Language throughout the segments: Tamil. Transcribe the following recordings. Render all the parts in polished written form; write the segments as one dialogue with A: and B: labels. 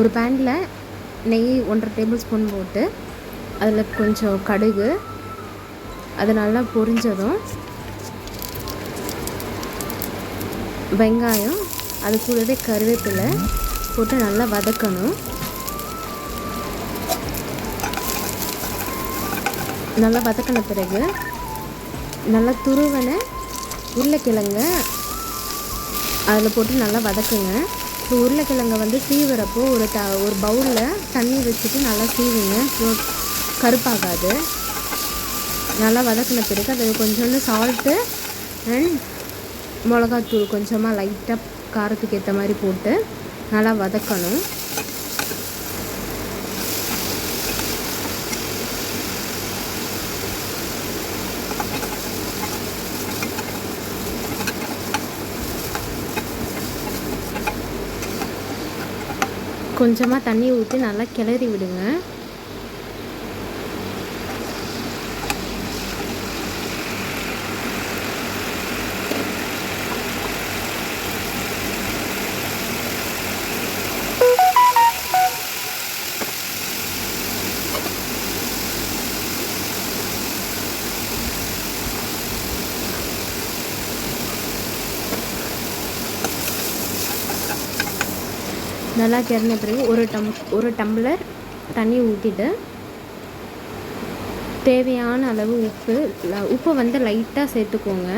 A: ஒரு பேனில் நெய் 1.5 டேபிள் ஸ்பூன் போட்டு அதில் கொஞ்சம் கடுகு அது நல்லா பொரிஞ்சதும் வெங்காயம் அது கூடவே கருவேப்பிலை போட்டு நல்லா வதக்கணும். நல்லா வதக்கின பிறகு நல்லா துருவன உருளைக்கிழங்க அதில் போட்டு நல்லா வதக்குங்க. இப்போ உருளைக்கிழங்கை சீவுறப்போ ஒரு பவுலில் தண்ணி வச்சுட்டு நல்லா சீவுங்க. கருப்பாகாது. நல்லா வதக்கின பிறகு அதில் கொஞ்சோண்டு சால்ட்டு அண்ட் மிளகாத்தூள் கொஞ்சமாக லைட்டாக காரத்துக்கு ஏற்ற மாதிரி போட்டு நல்லா வதக்கணும். கொஞ்சமாக தண்ணி ஊற்றி நல்லா கிளறி விடுங்க. நல்லா கிளறின பிறகு ஒரு டம்ளர் தண்ணி ஊற்றிட்டு தேவையான அளவு உப்பு லைட்டாக சேர்த்துக்கோங்க.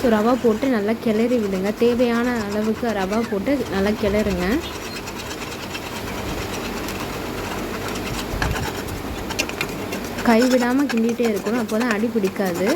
A: ஸோ ரவா போட்டு நல்லா கிளறி விடுங்க. தேவையான அளவுக்கு ரவா போட்டு நல்லா கிளறுங்க. கைவிடாமல் கிண்டிகிட்டே இருக்கணும். அப்போ தான் அடி பிடிக்காது.